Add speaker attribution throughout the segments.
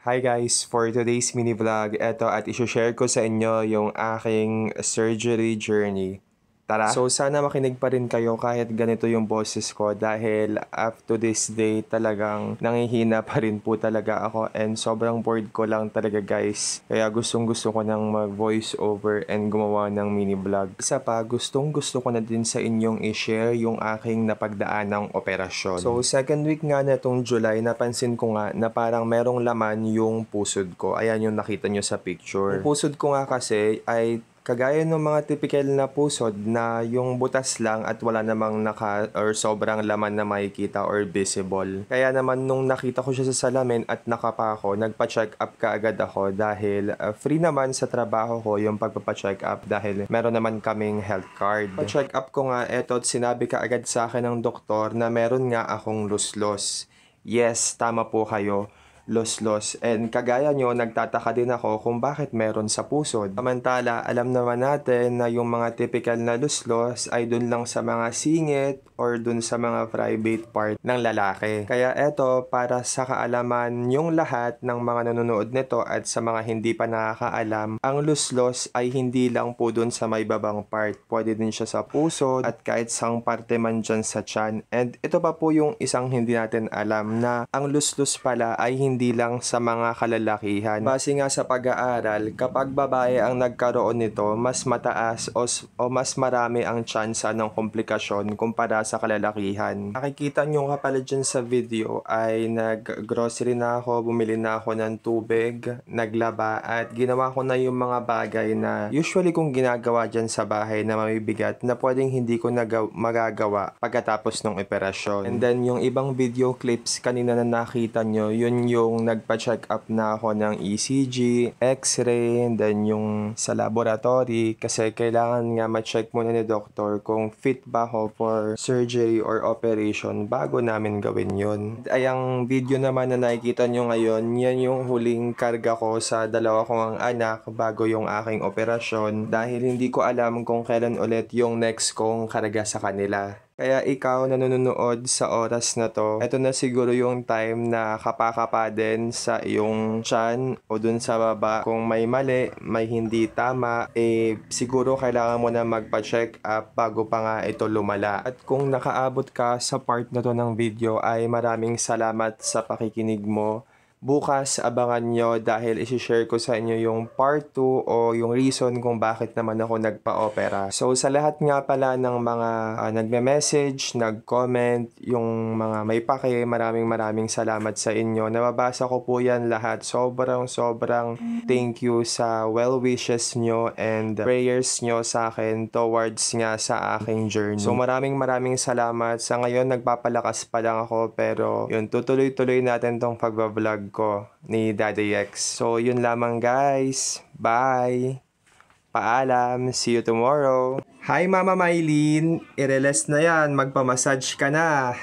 Speaker 1: Hi guys! For today's mini vlog, eto at isi-share ko sa inyo yung aking surgery journey. Tara! So sana makinig pa rin kayo kahit ganito yung boses ko dahil up to this day talagang nangihina pa rin po talaga ako and sobrang bored ko lang talaga guys. Kaya gustong gusto ko nang mag voice over and gumawa ng mini vlog. Isa pa, gustong gusto ko na din sa inyong i-share yung aking napagdaan ng operasyon. So second week nga na itong July, napansin ko nga na parang merong laman yung pusod ko. Ayan yung nakita nyo sa picture. Yung pusod ko nga kasi ay kagaya ng mga typical na pusod na yung butas lang at wala namang or sobrang laman na makikita or visible. Kaya naman nung nakita ko siya sa salamin at nakapa ako, nagpa-check up kaagad ako dahil free naman sa trabaho ko yung pagpapa-check up dahil meron naman kaming health card. Pa-check up ko nga eto at sinabi kaagad sa akin ng doktor na meron nga akong luslos. Yes, tama po kayo. Los. And kagaya nyo, nagtataka din ako kung bakit meron sa pusod. Samantala, alam naman natin na yung mga typical na luslos ay dun lang sa mga singit or dun sa mga private part ng lalaki. Kaya eto, para sa kaalaman yung lahat ng mga nanonood nito at sa mga hindi pa nakakaalam, ang luslos ay hindi lang po dun sa may babang part. Pwede din siya sa pusod at kahit sang parte man dyan sa tiyan. And ito pa po yung isang hindi natin alam na ang luslos pala ay hindi lang sa mga kalalakihan. Base nga sa pag-aaral, kapag babae ang nagkaroon nito, mas mataas o mas marami ang tsansa ng komplikasyon kumpara sa kalalakihan. Nakikita nyo nga pala dyan sa video ay nag-grocery na ako, bumili na ako ng tubig, naglaba at ginawa ko na yung mga bagay na usually kong ginagawa dyan sa bahay na mabibigat na pwedeng hindi ko magagawa pagkatapos ng operasyon. And then yung ibang video clips kanina na nakita nyo, yun yung nagpa-check up na ako ng ECG, X-ray, and then yung sa laboratory kasi kailangan nga ma-check muna ni doktor kung fit ba ako for surgery or operation bago namin gawin yun. Ay ang video naman na nakikita nyo ngayon, yan yung huling karga ko sa dalawa kong anak bago yung aking operasyon dahil hindi ko alam kung kailan ulit yung next kong karga sa kanila. Kaya ikaw na nanonood sa oras na to, ito na siguro yung time na kapakapa din sa iyong tiyan o dun sa baba. Kung may mali, may hindi tama, siguro kailangan mo na magpa-check up bago pa nga ito lumala. At kung nakaabot ka sa part na to ng video ay maraming salamat sa pakikinig mo. Bukas, abangan nyo dahil isi-share ko sa inyo yung part 2 o yung reason kung bakit naman ako nagpa-opera. So, sa lahat nga pala ng mga nagme-message, nag-comment, yung mga may pake, maraming salamat sa inyo. Nababasa ko po yan lahat. Sobrang thank you sa well wishes nyo and prayers nyo sa akin towards nga sa aking journey. So, maraming salamat. Sa ngayon, nagpapalakas pa lang ako pero yun, tutuloy-tuloy natin tong pagbablog ko ni Daddy X. So, yun lamang guys. Bye! Paalam! See you tomorrow! Hi Mama Mylene! I-release na yan. Magpamassage ka na!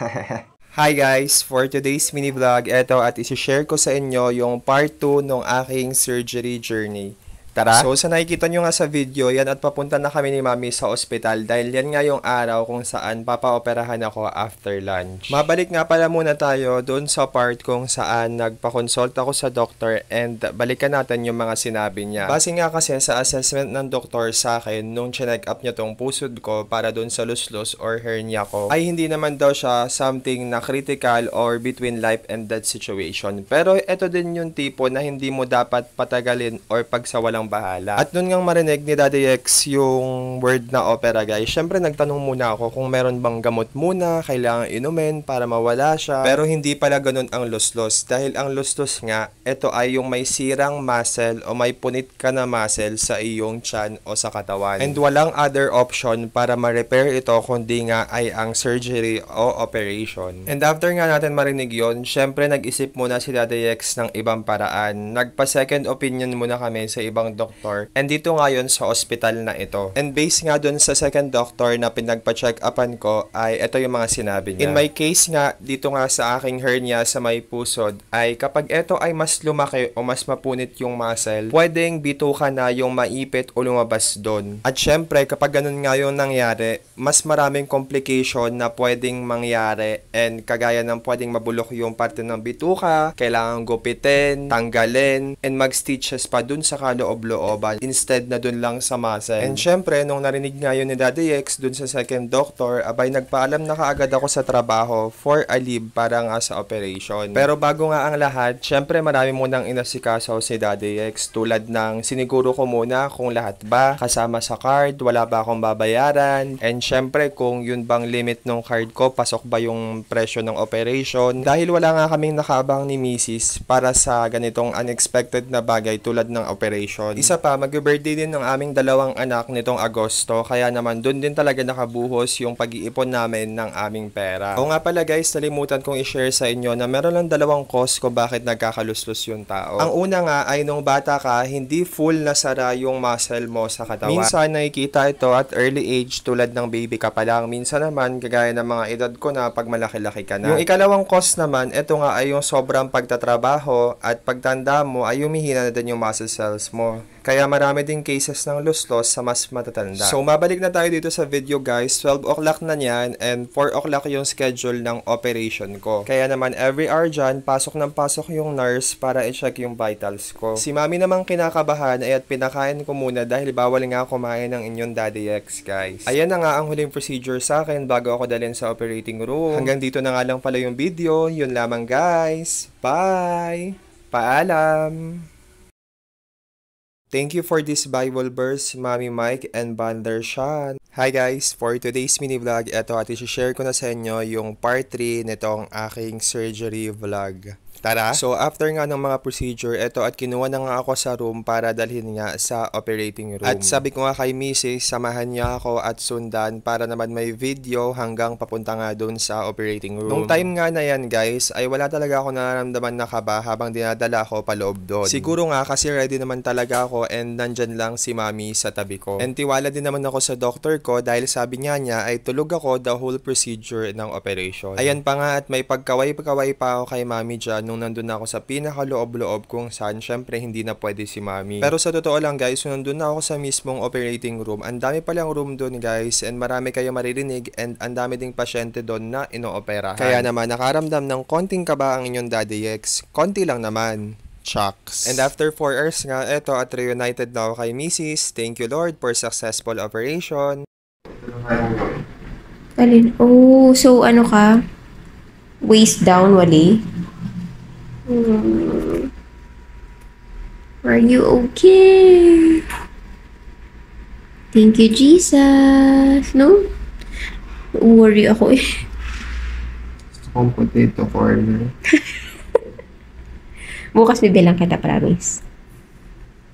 Speaker 1: Hi guys! For today's mini vlog, eto at isi-share ko sa inyo yung part 2 ng aking surgery journey. Tara! So, sa nakikita nyo nga sa video, yan at papunta na kami ni Mami sa ospital dahil yan nga yung araw kung saan papaoperahan ako after lunch. Mabalik nga pala muna tayo doon sa part kung saan nagpa-consult ako sa doctor and balikan natin yung mga sinabi niya. Base nga kasi sa assessment ng doktor sa akin nung chinek up niya tong pusod ko para doon sa luslos or hernia ko, ay hindi naman daw siya something na critical or between life and death situation. Pero ito din yung tipo na hindi mo dapat patagalin or pagsawalang bahala. At nun ngang marinig ni Daddy X yung word na opera guys, syempre nagtanong muna ako kung meron bang gamot muna, kailangan inumin para mawala siya. Pero hindi pala ganun ang luslos. Dahil ang luslos nga, ito ay yung may sirang muscle o may punit ka na muscle sa iyong tiyan o sa katawan. And walang other option para ma-repair ito kundi nga ay ang surgery o operation. And after nga natin marinig yon, syempre nag-isip muna si Daddy X ng ibang paraan. Nagpa-second opinion muna kami sa ibang doktor. And dito ngayon sa ospital na ito. And based nga dun sa second doctor na pinagpa-check upan ko ay ito yung mga sinabi niya. In my case nga, dito nga sa aking hernia sa may pusod ay kapag ito ay mas lumaki o mas mapunit yung muscle, pwedeng bituka na yung maipit o lumabas doon. At syempre, kapag ganun nga yung nangyari, mas maraming complication na pwedeng mangyari and kagaya ng pwedeng mabulok yung parte ng bituka, kailangan gupitin, tanggalin, and mag-stitches pa dun sa kaloob-looban instead na dun lang sa muscle. And syempre, nung narinig nga yun ni Daddy X dun sa second doctor, abay nagpaalam na kaagad ako sa trabaho for a leave para nga sa operation. Pero bago nga ang lahat, syempre marami munang inasikaso si Daddy X tulad ng siniguro ko muna kung lahat ba kasama sa card, wala ba akong babayaran, and syempre kung yun bang limit ng card ko, pasok ba yung presyo ng operation. Dahil wala nga kaming nakaabang ni Mrs. para sa ganitong unexpected na bagay tulad ng operation. Isa pa, mag-birthday din ng aming dalawang anak nitong Agosto, kaya naman dun din talaga nakabuhos yung pag-iipon namin ng aming pera. O nga pala guys, nalimutan kong i-share sa inyo na meron lang dalawang cause ko bakit nagkakaluslos yung tao. Ang una nga ay nung bata ka, hindi full na sara yung muscle mo sa katawan. Minsan nakikita ito at early age tulad ng baby ka pa lang. Minsan naman, kagaya ng mga edad ko na pag malaki-laki ka na. Yung ikalawang cause naman, ito nga ay yung sobrang pagtatrabaho at pagtanda mo ay humihina na din yung muscle cells mo. Kaya marami din cases ng luslos sa mas matatanda. So, mabalik na tayo dito sa video guys. 12 o'clock na yan and 4 o'clock yung schedule ng operation ko. Kaya naman every hour dyan, pasok ng pasok yung nurse para i-check yung vitals ko. Si mami namang kinakabahan ay at pinakain ko muna dahil bawal nga kumain ng inyong Daddy X guys. Ayan na nga ang huling procedure sa akin bago ako dalhin sa operating room. Hanggang dito na nga lang pala yung video. Yun lamang guys. Bye! Paalam! Thank you for this Bible verse, Mami Mike and Bander Sean. Hi guys! For today's mini vlog, eto at i-share ko na sa inyo yung part 3 nitong aking surgery vlog. Tara! So after nga ng mga procedure, eto at kinuha na nga ako sa room para dalhin nga sa operating room. At sabi ko nga kay Mrs. samahan niya ako at sundan para naman may video hanggang papunta nga doon sa operating room. Nung time nga na yan guys, ay wala talaga ako nararamdaman na kaba habang dinadala ako paloob doon. Siguro nga kasi ready naman talaga ako and nandyan lang si Mami sa tabi ko. And tiwala din naman ako sa doctor ko dahil sabi niya ay tulog ako the whole procedure ng operation. Ayan pa nga at may pagkaway-pagkaway pa ako kay Mami dyan nung nandun na ako sa pinakaloob-loob kung saan syempre hindi na pwede si Mami. Pero sa totoo lang guys, nandun na ako sa mismong operating room. Ang dami palang room doon guys and marami kayo maririnig and ang dami ding pasyente doon na inooperahan. Kaya naman nakaramdam ng konting kaba ang inyong Daddy X. Konti lang naman. Shucks. And after 4 hours nga, eto at reunited na ako kay Mrs. Thank you Lord for successful operation.
Speaker 2: Alin? Oh, so ano ka? Waist down, wali? Are you okay? Thank you, Jesus. No? Worry ako eh.
Speaker 1: Gusto kong potato corner.
Speaker 2: Bukas bibilang kita, promise.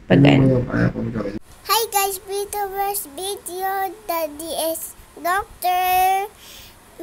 Speaker 2: Pag ano.
Speaker 3: Hi guys, first video, Daddy is doctor.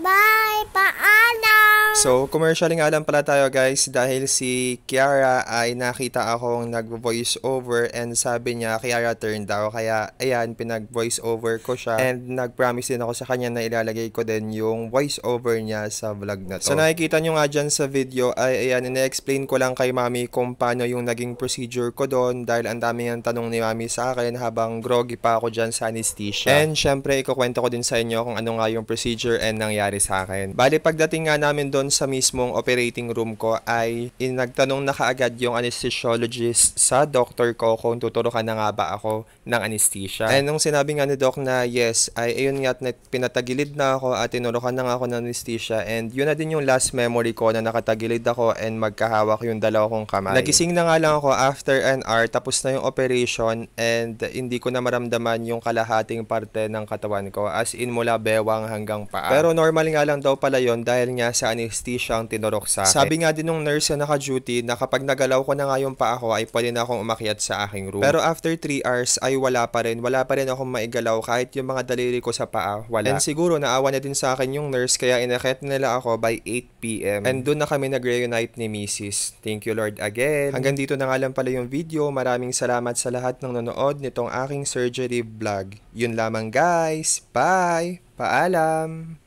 Speaker 3: Bye! Paalam!
Speaker 1: So, commercial nga lang pala tayo guys dahil si Kiara ay nakita akong nag-voice over and sabi niya Kiara turn daw. Kaya ayan, pinag-voice over ko siya and nag-promise din ako sa kanya na ilalagay ko din yung voice over niya sa vlog na to. So, nakikita nyo nga dyan sa video ay ayan, ina-explain ko lang kay Mami kung paano yung naging procedure ko doon dahil ang dami ng tanong ni Mami sa akin habang groggy pa ako dyan sa anesthesia. And syempre, ikukwento ko din sa inyo kung ano nga yung procedure and nangyari sa akin. Bali, pagdating nga namin doon sa mismong operating room ko ay nagtanong na kaagad yung anesthesiologist sa doctor ko kung tuturukan na nga ba ako ng anesthesia. And nung sinabi nga ni doc na yes, ay ayun nga at pinatagilid na ako at tinurukan na nga ako ng anesthesia and yun na din yung last memory ko na nakatagilid ako and magkahawak yung dalawa kong kamay. Nagising na nga lang ako after an hour, tapos na yung operation and hindi ko na maramdaman yung kalahating parte ng katawan ko as in mula bewang hanggang paa. Pero normal normal nga lang daw pala yon dahil nga sa anesthesia ang tinurok sa akin. Sabi nga din nung nurse na naka-duty na kapag nagalaw ko na nga yung paa ko ay pwede na akong umakyat sa aking room. Pero after 3 hours ay wala pa rin akong maigalaw kahit yung mga daliri ko sa paa, wala. And siguro naawa na din sa akin yung nurse kaya inakyat nila ako by 8 p.m. And doon na kami nag-reunite ni Mrs. Thank you Lord again. Hanggang dito na nga lang pala yung video. Maraming salamat sa lahat ng nanood nitong aking surgery vlog. Yun lamang guys. Bye! Paalam!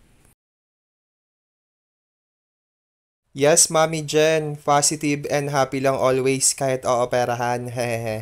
Speaker 1: Yes, Mami Jen. Positive and happy lang always kahit ooperahan. Hehehe.